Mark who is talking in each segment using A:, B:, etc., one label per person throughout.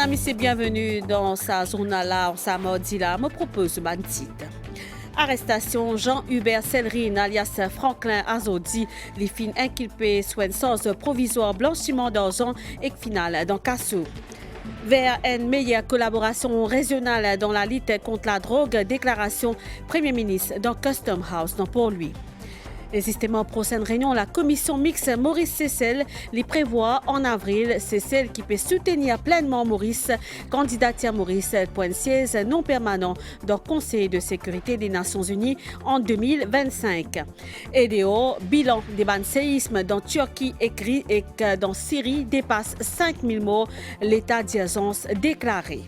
A: Madame, Monsieur, bienvenue dans sa journal-là, sa mardi-là. Me propose un titre. Arrestation Jean-Hubert Sellerine alias Franklin Azodi, les fins inculpés sous une source provisoire blanchiment d'argent et finale dans Cassou. Vers une meilleure collaboration régionale dans la lutte contre la drogue, déclaration Premier ministre dans Custom House dans Port-Louis. Justement, prochaine réunion, la commission mixte Maurice Cécile les prévoit en avril. C'est celle qui peut soutenir pleinement Maurice, candidature Maurice pour un siège non permanent dans le Conseil de sécurité des Nations Unies en 2025. EDO, bilan des séismes dans Turquie et dans Syrie dépasse 5000 morts, l'état d'urgence déclaré.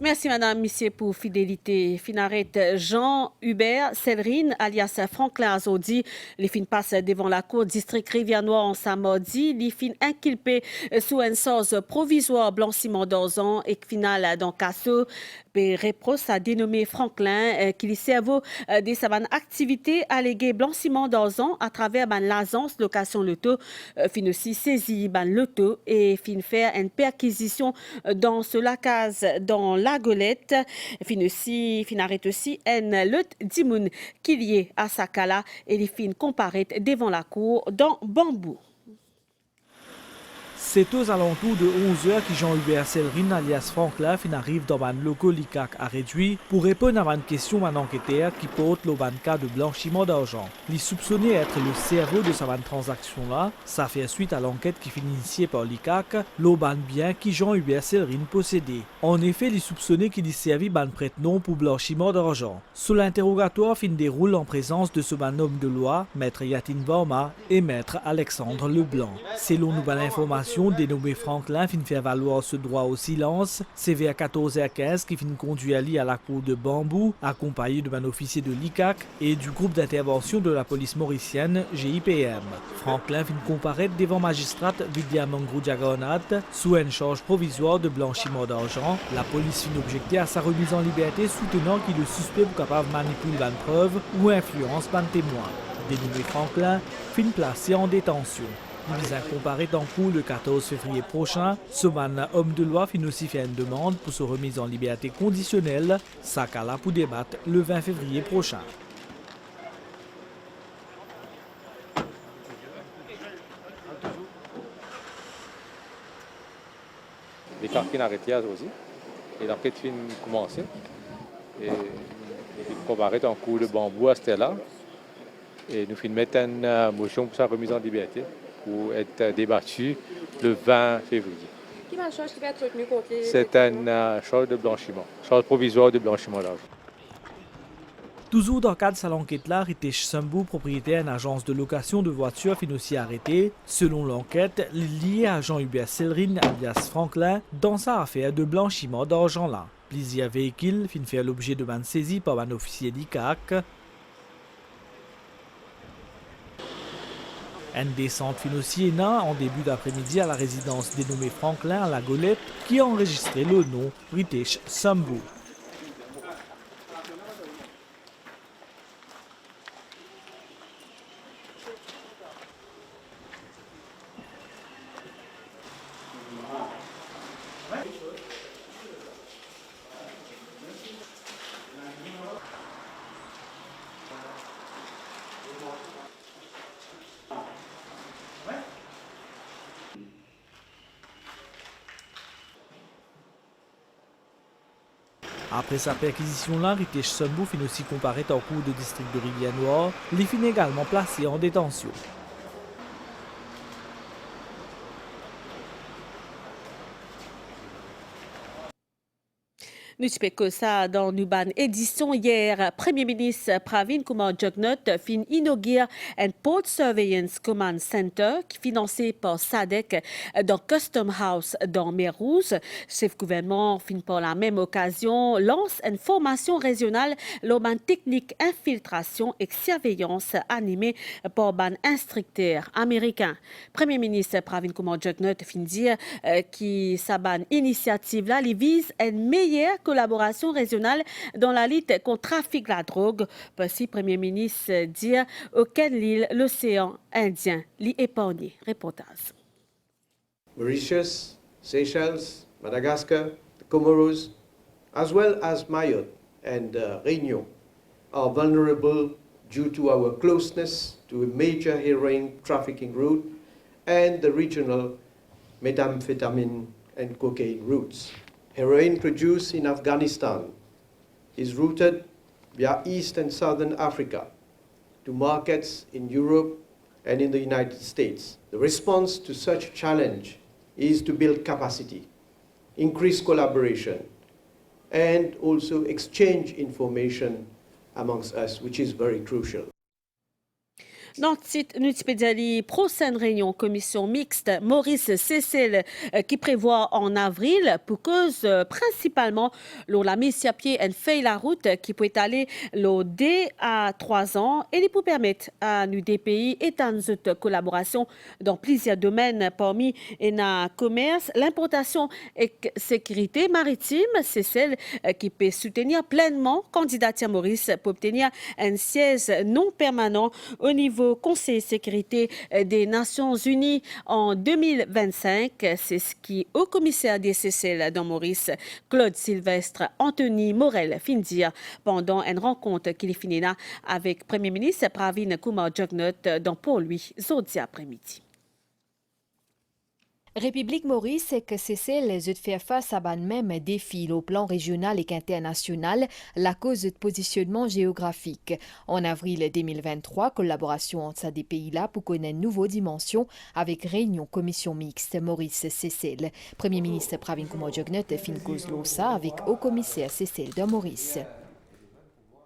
A: Merci Madame, Monsieur pour fidélité. Finaret Jean-Hubert Sellerine, alias Franklin Azodi, les fins passent devant la cour district Rivière-Noire en samedi. Les fins inculpés sous une source provisoire blanchiment d'argent et finale dans Casso. Repros a dénommé Franklin qui lui servait de sa activité alléguée blanchiment d'argent à travers l'agence location loto, fin aussi saisi loto et fin faire une perquisition dans ce lacase dans la Golette, fin arrête aussi un lot d'imoun qui lié à Sakala et les fin comparaît devant la cour dans Bambou.
B: C'est aux alentours de 11h que Jean-Hubert Sellerine alias Franklin arrive dans un local l'ICAC à réduit pour répondre à une question d'un enquêteur qui porte le cas de blanchiment d'argent. Il soupçonné être le cerveau de sa transaction-là. Ça fait suite à l'enquête qui finit initiée par l'ICAC, le bien qui Jean-Hubert Sellerine possédait. En effet, il soupçonné qu'il y servi ban prête-nom pour blanchiment d'argent. Sous l'interrogatoire, fin déroule en présence de ce homme de loi, maître Yatine Bauma et maître Alexandre Leblanc. Selon nous l'information, dénommé Franklin fin faire valoir ce droit au silence. C'est vers 14h15 qui fin conduit Ali à la cour de Bambou, accompagné d'un officier de l'ICAC et du groupe d'intervention de la police mauricienne GIPM. Franklin fin comparaître devant magistrate Vidya Mangrou Diagonat sous une charge provisoire de blanchiment d'argent. La police fin objecter à sa remise en liberté, soutenant qu'il le suspect pour capable de manipuler une preuve ou influence un témoin. Dénommé Franklin fin placé en détention. Il a comparé en cours le 14 février prochain. Ce homme de loi fin aussi fait une demande pour sa remise en liberté conditionnelle. Sakala pour débattre le 20 février prochain.
C: Les carpines arrêtées aussi. Et l'enquête fin commencée. Et il comparait en cours de Bambou à Stella. Et nous fin mettre une motion pour sa remise en liberté, pour être débattu le 20 février.
D: Quelle charge qui va être retenue contre les...
C: C'est une charge de blanchiment, charge provisoire de blanchiment d'argent.
B: Toujours dans le cadre de cette enquête-là, Ritesh Sambou, propriétaire d'une agence de location de voitures, fin aussi arrêté. Selon l'enquête, lié à Jean-Hubert Sellerine alias Franklin dans sa affaire de blanchiment d'argent-là. Plusieurs véhicules fin faire l'objet de ban saisie par un officier d'ICAC. Une descente financière en début d'après-midi à la résidence dénommée Franklin à la Golette qui a enregistré le nom Ritesh Sambou. Après sa perquisition-là, Ritesh Sambou fin aussi comparaître en cours de district de Rivière-Noire, les fin également placé en détention.
A: Nous que ça dans une bonne édition hier. Premier ministre Pravin Kumar Jugnauth fin inaugure un Port Surveillance Command Center qui financé par SADC dans Custom House dans Mer Rouge. Chef gouvernement fin par la même occasion lance une formation régionale l'oban technique infiltration et surveillance animée par un instructeur américain. Premier ministre Pravin Kumar Jugnauth fin dire qui sa ban initiative là les vise une meilleure collaboration régionale dans la lutte contre le trafic de la drogue. Ainsi, Premier ministre dire auquel l'île, l'océan Indien, l'y épargné. Reportage.
E: Mauritius Seychelles, Madagascar, the Comoros, as well as Mayotte and Réunion, are vulnerable due to our closeness to a major heroin trafficking route and the regional methamphetamine and cocaine routes. Heroin produced in Afghanistan is routed via East and Southern Africa to markets in Europe and in the United States. The response to such a challenge is to build capacity, increase collaboration, and also exchange information amongst us, which is very crucial.
A: Dans la prochaine réunion commission mixte, Maurice Cécile qui prévoit en avril pour cause principalement la mise à pied une feuille la route qui peut aller dès à 3 ans et pour permettre à nous des pays et à notre collaboration dans plusieurs domaines parmi le commerce, l'importation et sécurité maritime. C'est celle qui peut soutenir pleinement candidature Maurice pour obtenir un siège non permanent au niveau Conseil de sécurité des Nations Unies en 2025. C'est ce qui au commissaire des CCL dans Maurice, Claude Sylvestre Anthony Morel, fin dire pendant une rencontre qu'il finit là avec Premier ministre Pravin Kumar Jugnauth dans Port-Louis, jeudi après-midi.
F: République Maurice que cessé les de faire face à ban même défi au plan régional et international la cause de positionnement géographique. En avril 2023, collaboration entre ces pays-là pour connaître une nouvelle dimension avec réunion commission mixte Maurice Cécile. Premier ministre Pravin Kumar Jugnauth fin cause l'OSA avec haut commissaire Cécile de Maurice.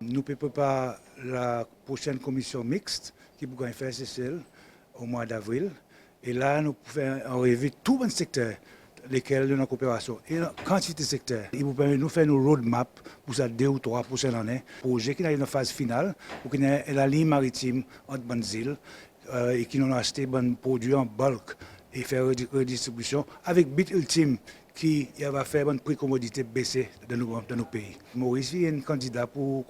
G: Nous ne pouvons pas la prochaine commission mixte qui pourra faire Cécile au mois d'avril. Et là, nous pouvons enlever tout un secteur, lesquels de notre coopération. Et la quantité de secteurs. Il vous permet de nous faire une roadmap pour ça 2 ou 3 prochaines années. Projet qui est dans la phase finale, pour qu'il y ait la ligne maritime entre bonnes îles et qui nous a acheté des produits en bulk et faire redistribution avec but ultime qui va faire une prix-commodité baisser dans nos pays. Maurice est un candidat pour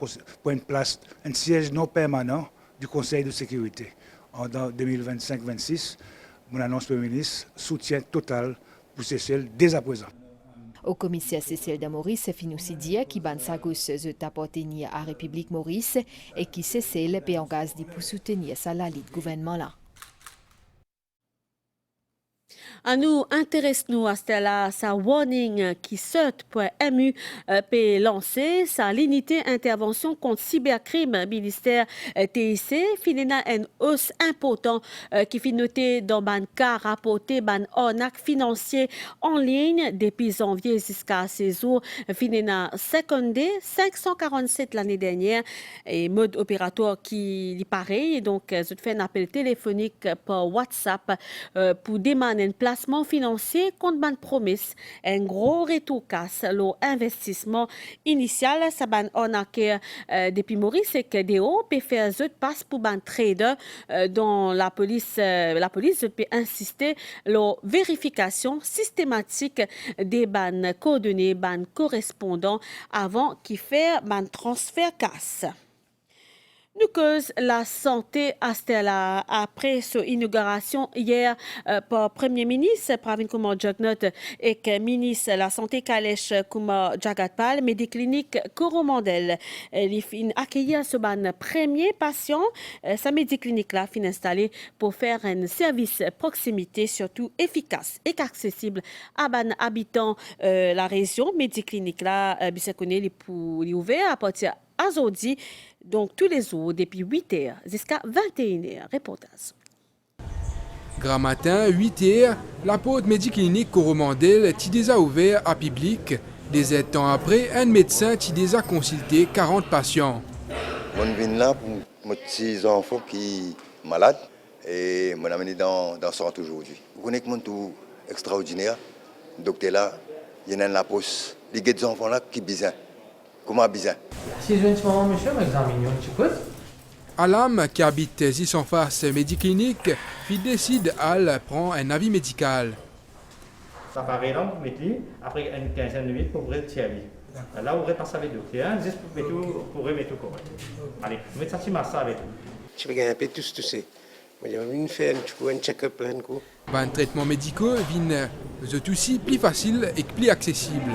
G: une place, un siège non permanent du Conseil de sécurité en 2025-26. Mon annonce Premier ministre, soutien total pour Cécile dès à présent.
F: Au commissaire Cécile de Maurice fin aussi dire qui ban sa gauche appartenir à République Maurice et qui Cécile peut engage pour soutenir sa la lutte gouvernement là.
A: À nous intéressons à sa warning qui saute pour MU peut lancer sa l'unité intervention contre cybercrime ministère TIC finina une hausse important qui fait noter dans ban cas rapporté ban arnaque financier en ligne depuis janvier jusqu'à ces jours finina 547 l'année dernière et mode opératoire qui est pareil et donc je fais un appel téléphonique par WhatsApp pour demander un placement financier contre ban promesse un gros retour casse l'investissement initial ça ban arnaqué depuis Maurice et que DO peut faire autres passe pour ban trader dont la police peut insister la vérification systématique des ban coordonnées ban correspondants avant qu'il fait ban transfert casse. Nous cause la santé à Stella après son inauguration hier par Premier ministre Pravin Kumar Jugnauth et que ministre de la Santé Kailash Kumar Jagat-Pal, Médiclinique Coromandel. Il fin accueillir ce premier patient. Sa Médiclinique là fin installée pour faire un service proximité surtout efficace et accessible à ban habitants la région. Médiclinique là bisakone pour ouvert à partir aujourd'hui, donc tous les jours, depuis 8h jusqu'à 21h. Reportage.
H: Grand matin, 8h, la porte Médiclinique Coromandel est déjà ouverte à public. Des temps après, un médecin qui déjà consulté 40 patients.
I: Je viens là pour mes petits enfants qui sont malades et je amené dans le centre aujourd'hui. Vous connaissez mon tout extraordinaire. Le docteur là, il y a la poste. Les des enfants là qui bizarre. Comment bizarre?
J: Si je viens monsieur, m'examine, tu peux?
H: Alam, qui habite ici en face Médiclinique, il décide à prendre un avis médical.
J: Ça paraît là, vous mettez, après une quinzaine de minutes pour ouvrir le tiers. Là, vous repensez avec le docteur, juste pour remettre tout correct. Allez, mettez ça sur ma salle avec vous.
E: Je vais un peu tous tousser. Je viens faire un check-up plein coup.
H: Les traitements médicaux viennent aussi plus faciles et plus accessibles.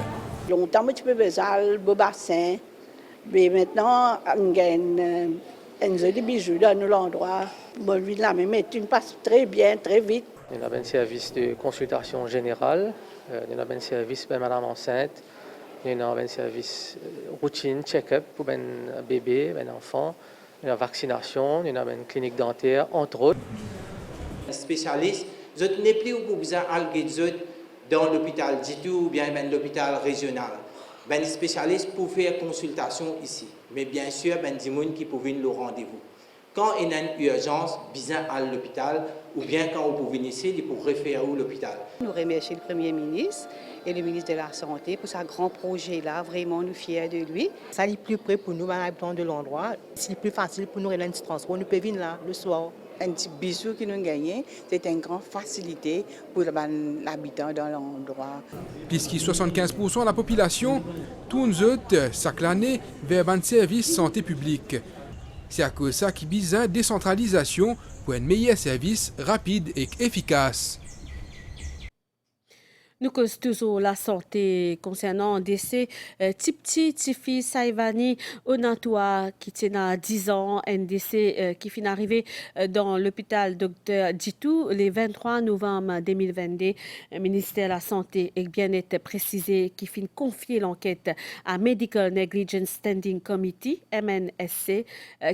K: Longtemps, tu peux besoin de bassin, mais maintenant, on gagne des bijoux dans l'endroit. Bon, là, mais tu passes très bien, très vite.
L: On a un service de consultation générale, on a un service pour madame enceinte, on a un service routine, check-up pour un bébé, un enfant, on a vaccination, on a une clinique dentaire, entre autres.
M: Spécialiste, je n'ai plus besoin d'aller dans l'hôpital Djitou ou bien l'hôpital régional. Ben spécialiste pour faire consultation ici, mais bien sûr ben des gens qui peuvent venir au rendez-vous. Quand il y a une urgence, besoin à l'hôpital ou bien quand vous pouvez venir ici, ils peuvent référer à l'hôpital.
N: Nous remercions le Premier ministre et le ministre de la Santé pour ce grand projet-là. Vraiment, nous fiers de lui.
O: Ça est plus près pour nous, habitants de l'endroit. C'est plus facile pour nous, un transport. Nous pouvons venir là le soir.
N: Un petit bisou que nous gagnons, c'est une grande facilité pour l'habitant dans l'endroit.
H: Puisque 75% de la population tourne chaque année vers un service santé publique. C'est à cause de ça qu'il y a besoin de décentralisation pour un meilleur service rapide et efficace.
A: Nous causons toujours la santé concernant un décès. Tifi Saivani Onantoua, qui tient 10 ans, un décès qui finit arrivé dans l'hôpital Dr Djitou le 23 novembre 2022. Le ministère de la Santé et Bien-être précisé qui finit confier l'enquête à Medical Negligence Standing Committee, MNSC,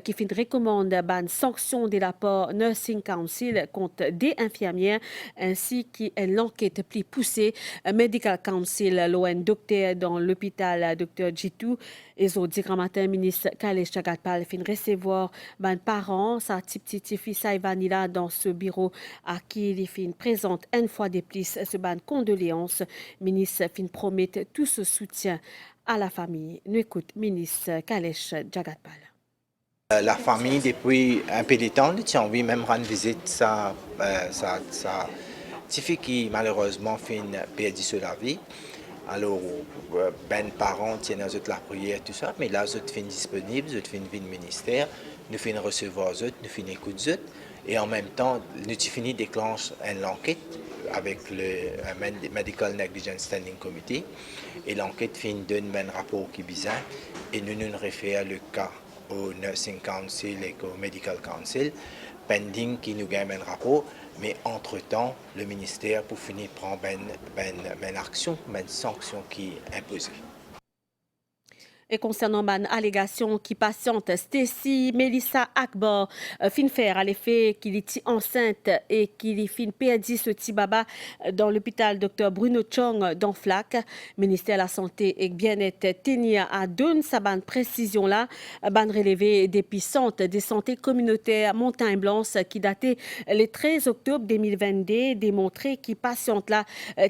A: qui finit recommande une sanction de l'apport Nursing Council contre des infirmières ainsi que l'enquête plus poussée Medical Council, l'ON docteur dans l'hôpital Dr Djitou. Et au grand matin, ministre Kalesh Jagatpal fin recevoir ben parents, sa petite fille Saïvanila dans ce bureau à qui il fin présente une fois de plus ce ban condoléances. Ministre fin promet tout ce soutien à la famille. Nous écoute ministre Kalesh Jagatpal.
P: La famille, depuis un peu de temps, a envie même rendre visite sa petite fille qui malheureusement fait perdu sur la vie. Alors, ben parents tiennent la prière, tout ça, mais là, je suis disponible, je suis venu au ministère, nous finissons recevoir, nous finissons écouter, et en même temps, nous finissons déclencher une enquête avec le Medical Negligence Standing Committee, et l'enquête finit donner un rapport qui est bizarre, et nous référons le cas au Nursing Council et au Medical Council, pending qui nous gagne un rapport, mais entre-temps, le ministère pour finir prendre une action, une sanction qui est imposée.
A: Et concernant une allégation qui patiente Stacy Melissa Akbar fin faire à l'effet qu'il est enceinte et qu'il fin perdu ce petit baba dans l'hôpital Dr Bruno Chong dans Flac. Ministère de la Santé et Bien-être tenir à donner sa bonne précision là, ban relevé depuis centre de santé communautaire Montagne Blanche qui datait le 13 octobre 2022 démontré qu'il patiente là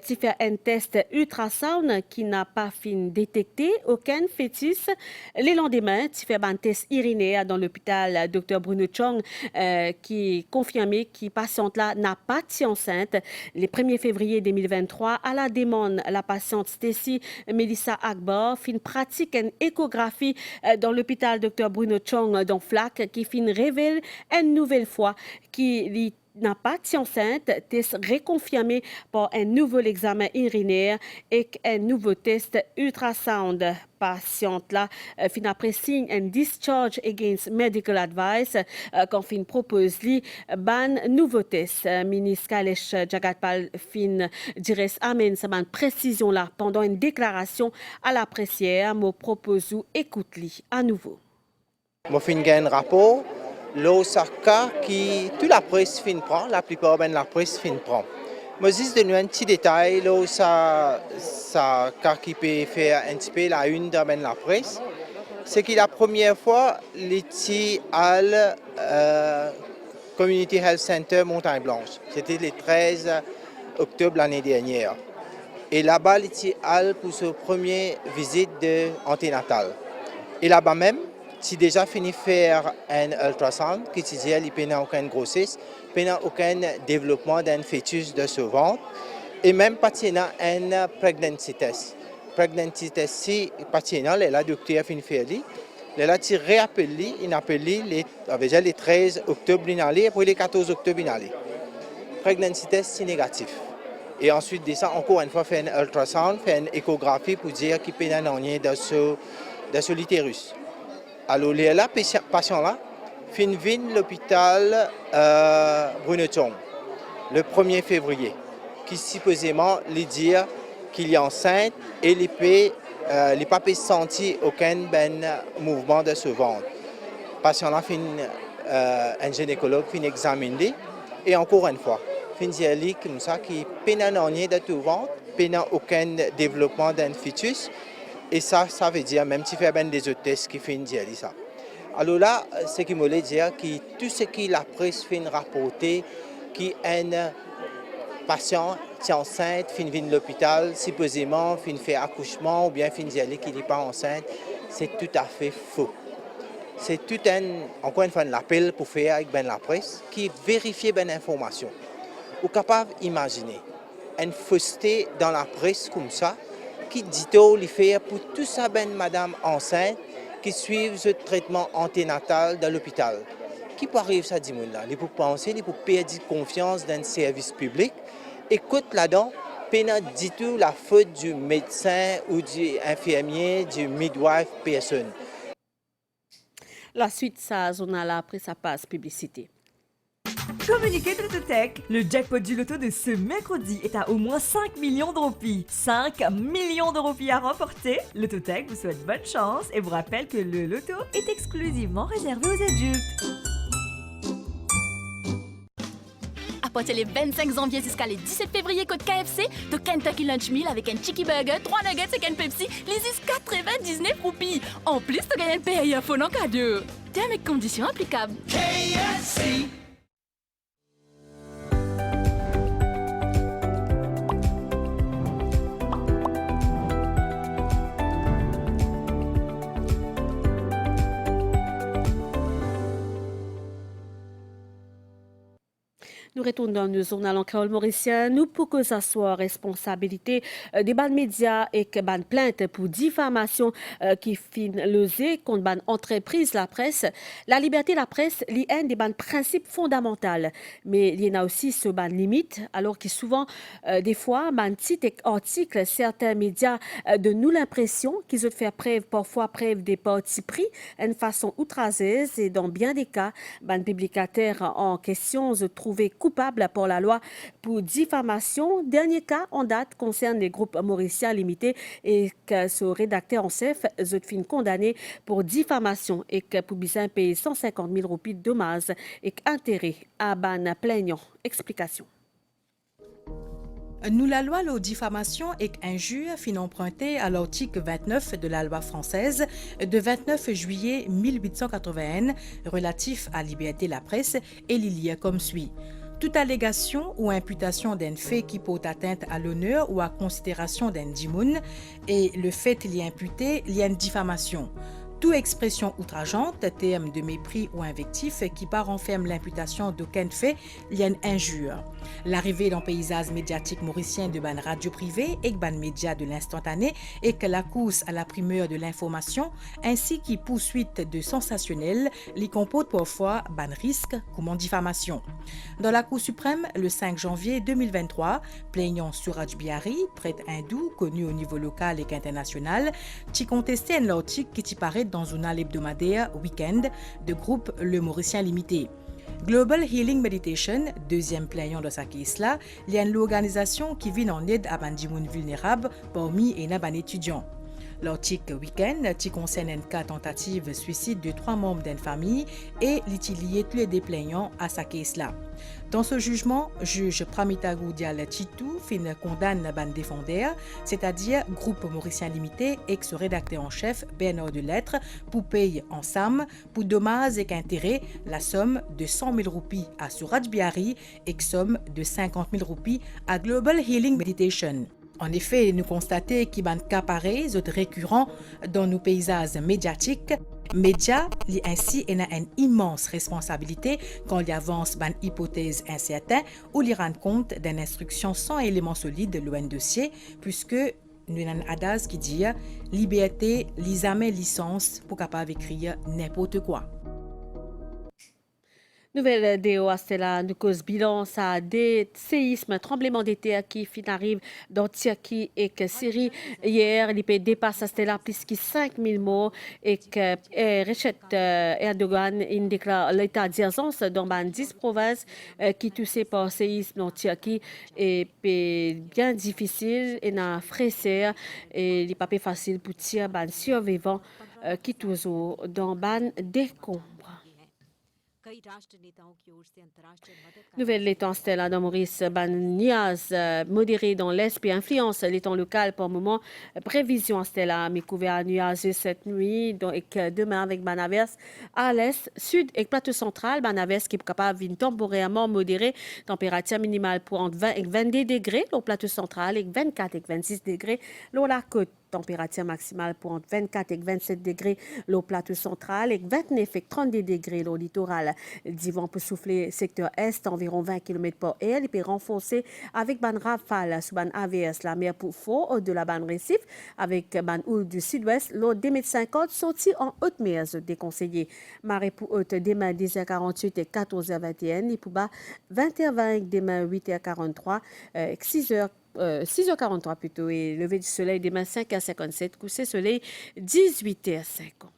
A: qui fait un test ultrasound qui n'a pas fin détecté aucun fœtus. Les lendemains, tu fais un test urinaire dans l'hôpital Dr Bruno Chong qui confirmé que patiente là n'a pas été enceinte. Le 1er février 2023, à la demande la patiente Stacy Melissa Akbar fin pratique une échographie dans l'hôpital Dr Bruno Chong dans Flac qui fin révèle une nouvelle fois qu'il n'a pas été enceinte, test reconfirmé par un nouvel examen urinaire et un nouveau test ultrasound. Patiente là, fin après signe un discharge against medical advice quand fin propose li ban nouveau test. Ministre Kalesh Jagatpal fin dirait amen sa ban précision là pendant une déclaration à la pressière. Mo propose ou écoute li à nouveau.
P: Mo fin gain rapport l'Osaka qui toute la presse fin prend, la plupart de la presse fin prend. Moi, juste donner un petit détail, là, ça qui peut faire un petit peu la une dans la presse, c'est que la première fois, l'été à Community Health Center Montagne Blanche. C'était le 13 octobre l'année dernière. Et là-bas, l'été pour sa première visite anténatale. Et là-bas même, j'ai déjà fini de faire un ultrasound qui disait qu'il n'y a aucune grossesse, il n'y a aucun développement d'un fœtus de ce ventre et même pas un pregnancy test. Pregnancy test, si patient, la docteur a fini de faire, Les là, tu réappelles, il appelle les 13 octobre et puis les 14 octobre pregnancy test c'est négatif. Et ensuite de ça, encore une fois, fait un ultrasound, fait une échographie pour dire qu'il peut y avoir dans ce l'utérus. Alors, là, patient là, fin vient l'hôpital Bruneton le 1er février, qui supposément lui dit qu'il est enceinte et il n'a pas senti aucun mouvement de ce ventre. Patient là, un gynécologue fin examiner et encore une fois, fin dire comme ça qu'il n'a pas de tout ventre, n'a aucun développement d'un fœtus. Et ça veut dire, même si tu fais des autres tests qui finissent dire ça. Alors là, ce qui me dire que tout ce que la presse fait rapporter, qu'un patient est enceinte, vient de l'hôpital, supposément, fait accouchement ou bien dit qu'il n'est pas enceinte, c'est tout à fait faux. C'est tout encore une fois, un appel pour faire avec la presse qui vérifie l'information. Vous êtes capable d'imaginer une fausseté dans la presse comme ça, qui dit les faire pour tout ça, madame enceinte qui suivent ce traitement anténatal dans l'hôpital. Qui peut arriver ça, là? Il faut penser, il faut perdre confiance dans le service public. Écoute là-dedans, pas du tout la faute du médecin ou du infirmier, du midwife, personne.
A: La suite, ça, Zonala, après sa passe publicité.
Q: Communiqué de l'Autotech, le jackpot du loto de ce mercredi est à au moins 5 millions de roupies. 5 millions de roupies à remporter. L'Autotech vous souhaite bonne chance et vous rappelle que le loto est exclusivement réservé aux adultes.
R: À partir du 25 janvier jusqu'à le 17 février, code KFC, de Kentucky Lunch Meal avec un Chicky Burger, 3 nuggets et un Pepsi, les 99 roupies. En plus, tu gagnes un pay-iPhone en cadeau. Termes et conditions applicables. KFC.
A: Nous retournons dans le journal en créole mauricien. Nous pour que ça soit responsabilité des bandes médias et que bandes plaintes pour diffamation qui fin losé contre bandes entreprises la presse. La liberté de la presse est un des bandes principes fondamentaux. Mais il y en a aussi ce bandes limite, alors que souvent, des fois, bandes titres et articles, certains médias donnent nous l'impression qu'ils ont fait parfois preuve des partis pris d'une façon outrageuse et dans bien des cas, bandes publicataires en question se trouvaient coupable pour la loi pour diffamation. Dernier cas en date concerne les groupes mauriciens limités et que ce rédacteur en chef est fin condamné pour diffamation et que pour bien payer 150 000 roupies de dommages et intérêts à ban plaignant. Explication.
S: Nous la loi la diffamation et injure fin empruntée à l'article 29 de la loi française de 29 juillet 1881 relatif à la liberté de la presse et il y a comme suit. Toute allégation ou imputation d'un fait qui porte atteinte à l'honneur ou à considération d'un dimoun et le fait y imputé, il y a une diffamation. Toute expression outrageante, terme de mépris ou invectif qui renferme l'imputation d'aucun fait, il y a une injure. L'arrivée dans le paysage médiatique mauricien de ban radio privé et ban média de l'instantané et que la course à la primeur de l'information ainsi qu'y poursuite de sensationnel les comporte parfois ban risque comme en diffamation. Dans la Cour suprême, le 5 janvier 2023, plaignant Suraj Bihari, prêtre hindou connu au niveau local et international, qui contestait un article qui t'y paraît dans un journal hebdomadaire Weekend de groupe Le Mauricien Limité. Global Healing Meditation, deuxième plaignant de sa case-là, il y a une organisation qui vient en aide à bandimoun vulnérables parmi et ban étudiants. L'article Weekend qui concerne un cas tentative suicide de 3 membres d'une famille et l'utiliser tous les plaignants à sa case-là. Dans ce jugement, juge Pramitagou Dial Chitou fin condamne ban défendeur, c'est-à-dire groupe Mauricien Limité et ce rédacteur en chef Bernard Delettre pour payer ensemble pour dommages et intérêts la somme de 100 000 roupies à Suraj Bihari et somme de 50 000 roupies à Global Healing Meditation. En effet, nous constatons qu'il y a un cas pareil récurrent dans nos paysages médiatiques. Médias, ainsi, ont une immense responsabilité quand ils avancent une hypothèse incertaine ou ils rendent compte d'une instruction sans éléments solides loin de dossier, puisque Nous avons adage qui dit liberté, jamais licence pour capable écrire n'importe quoi.
A: Nouvelle DO Astella, nous cause bilan, ça a des séismes, tremblements de terre qui arrivent dans Turquie et que Syrie. Hier, l'IP dépasse Astella plus que 5000 morts et que Recep Erdogan il déclare l'état d'urgence dans 10 provinces qui touchées par séisme dans Turquie et bien difficile et n'a fraissé et il n'est pas facile pour tirer ban survivants qui toujours dans ban décombres. Nouvelle l'étang Stella dans Maurice Baniaz, modéré dans l'Est et influence l'étang local pour le moment. Prévision Stella, mais couvert à nuages cette nuit, donc demain avec Banaverse à l'Est, Sud et plateau central. Banaverse qui est capable de temporairement modérée, température minimale pour entre 20 et 22 degrés, au plateau central et 24 et 26 degrés, l'eau la côte. Température maximale pour entre 24 et 27 degrés le plateau central et 29 et 32 degrés le littoral. Le vent peut souffler secteur est environ 20 km par heure. Il peut renforcer avec ban rafale sous ban AVS la mer pour fort de la ban récif avec ban houle du sud-ouest. L'eau 2,50 m sorti en haute mer déconseillé. Marée pour haute demain 10h48 et 14h21 et pour bas 20h20 demain 8h43 6h43 plutôt et lever du soleil demain 5h57, coucher soleil 18h50.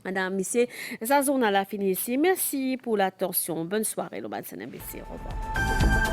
A: Madame, Monsieur, sa zone a fini ici. Merci pour l'attention. Bonne soirée, le Bansan MBC. Au revoir.